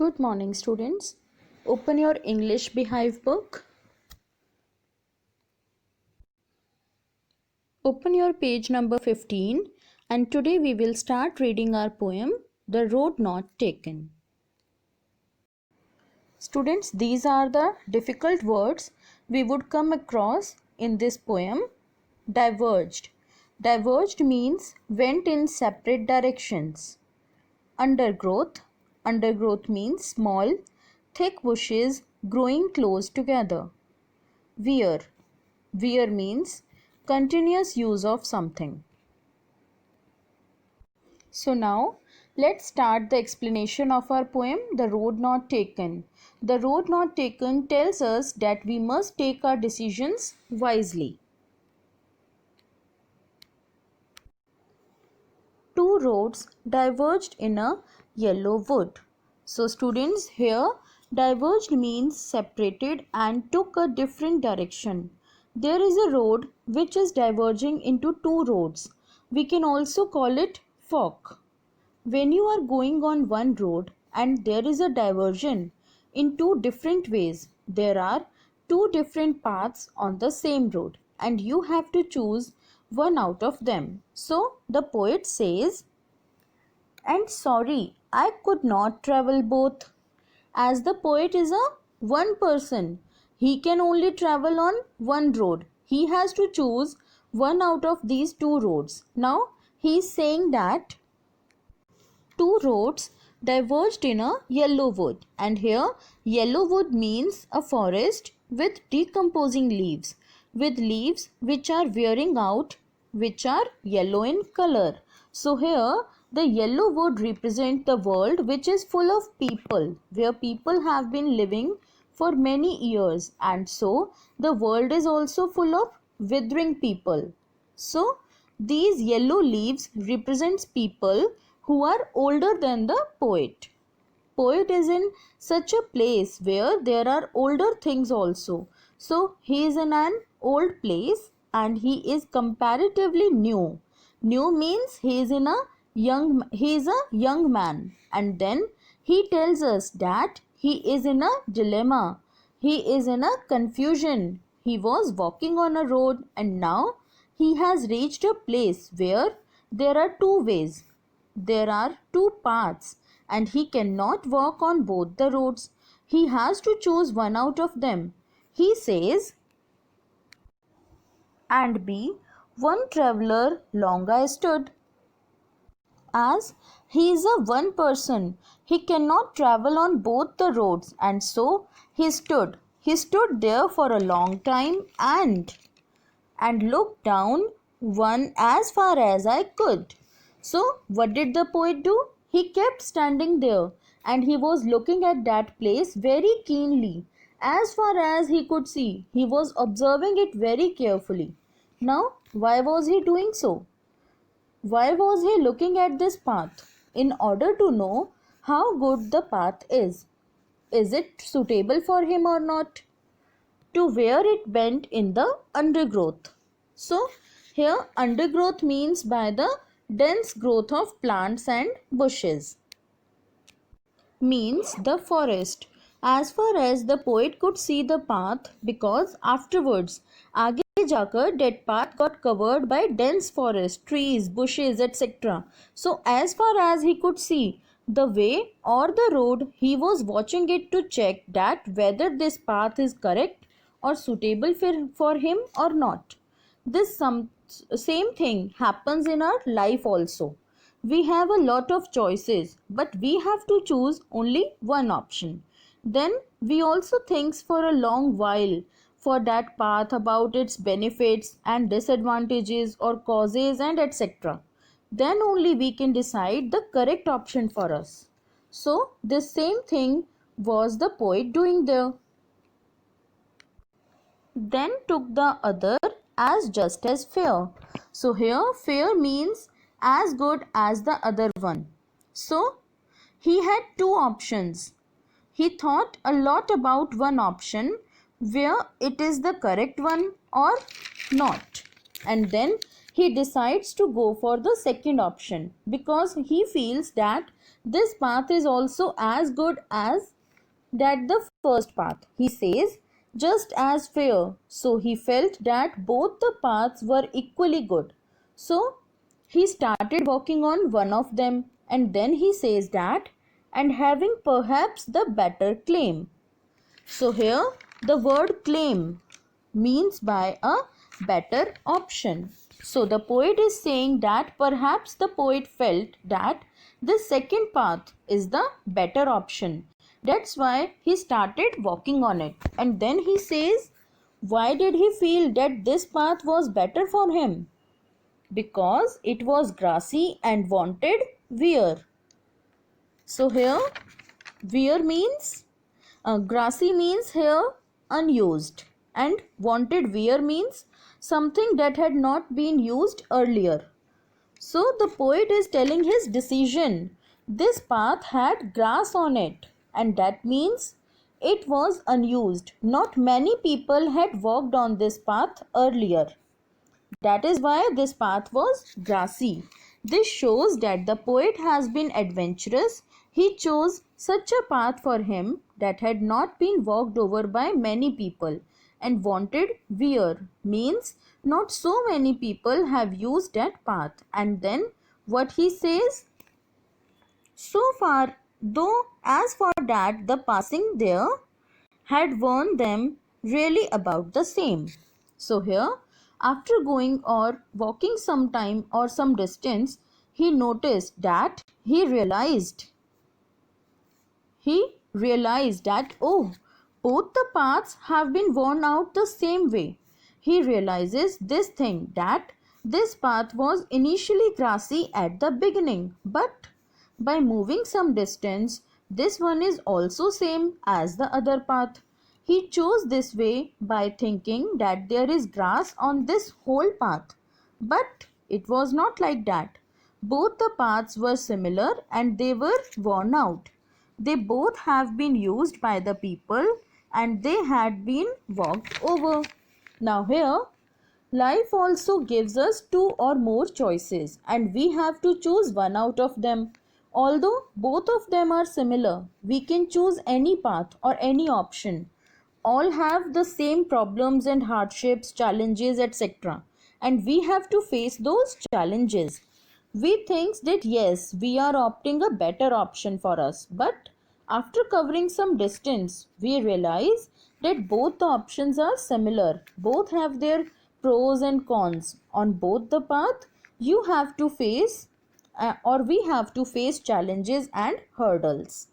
Good morning, students. Open your English Beehive book. Open your page number 15, and today we will start reading our poem, The Road Not Taken. Students, these are the difficult words we would come across in this poem. Diverged. Diverged means went in separate directions. Undergrowth. Undergrowth means small, thick bushes growing close together. Wear. Wear means continuous use of something. So now let's start the explanation of our poem, The Road Not Taken. The road not taken tells us that we must take our decisions wisely. Two roads diverged in a yellow wood. So students, here diverged means separated and took a different direction. There is a road which is diverging into two roads. We can also call it fork. When you are going on one road and there is a diversion in two different ways, there are two different paths on the same road and you have to choose one out of them. So the poet says, and sorry, I could not travel both. As the poet is a one person, he can only travel on one road. He has to choose one out of these two roads. Now he is saying that two roads diverged in a yellow wood, and here yellow wood means a forest with decomposing leaves, with leaves which are wearing out, which are yellow in color. So here the yellow wood represents the world which is full of people, where people have been living for many years, and so the world is also full of withering people. So these yellow leaves represents people who are older than the poet. Poet is in such a place where there are older things also. So he is in an old place and he is comparatively new. New means he is a young man, and then he tells us that he is in a dilemma. He is in a confusion. He was walking on a road and now he has reached a place where there are two ways. There are two paths and he cannot walk on both the roads. He has to choose one out of them. He says, and be one traveler long I stood. As he is a one person, he cannot travel on both the roads, and so he stood. He stood there for a long time and looked down one as far as I could. So what did the poet do? He kept standing there and he was looking at that place very keenly. As far as he could see, he was observing it very carefully. Now, why was he doing so? Why was he looking at this path? In order to know how good the path is. Is it suitable for him or not? To where it bent in the undergrowth. So here undergrowth means by the dense growth of plants and bushes. Means the forest. As far as the poet could see the path, because afterwards आगे जाकर that path got covered by dense forest, trees, bushes, etc. So as far as he could see the way or the road, he was watching it to check that whether this path is correct or suitable for him or not. This same thing happens in our life also. We have a lot of choices, but we have to choose only one option. Then we also think for a long while for that path about its benefits and disadvantages or causes and etc. Then only we can decide the correct option for us. So this same thing was the poet doing there. Then took the other as just as fair. So here fair means as good as the other one. So he had two options. He thought a lot about one option where it is the correct one or not. And then he decides to go for the second option because he feels that this path is also as good as that the first path. He says just as fair. So he felt that both the paths were equally good. So he started walking on one of them, and then he says that and having perhaps the better claim. So here the word claim means by a better option. So the poet is saying that perhaps the poet felt that the second path is the better option. That's why he started walking on it. And then he says, why did he feel that this path was better for him? Because it was grassy and wanted wear. So here, wear means grassy means here unused, and wanted wear means something that had not been used earlier. So the poet is telling his decision. This path had grass on it, and that means it was unused. Not many people had walked on this path earlier. That is why this path was grassy. This shows that the poet has been adventurous. He chose such a path for him that had not been walked over by many people. And wanted wear means not so many people have used that path. And then what he says, so far, though as for that the passing there had warned them really about the same. So here, after going or walking some time or some distance, he noticed that he realized that, oh, both the paths have been worn out the same way. He realizes this thing, that this path was initially grassy at the beginning, but by moving some distance, this one is also same as the other path. He chose this way by thinking that there is grass on this whole path. But it was not like that. Both the paths were similar and they were worn out. They both have been used by the people and they had been walked over. Now here, life also gives us two or more choices and we have to choose one out of them. Although both of them are similar, we can choose any path or any option. All have the same problems and hardships, challenges, etc. And we have to face those challenges. We think that yes, we are opting a better option for us. But after covering some distance, we realize that both the options are similar. Both have their pros and cons. On both the path, you have to face or we have to face challenges and hurdles.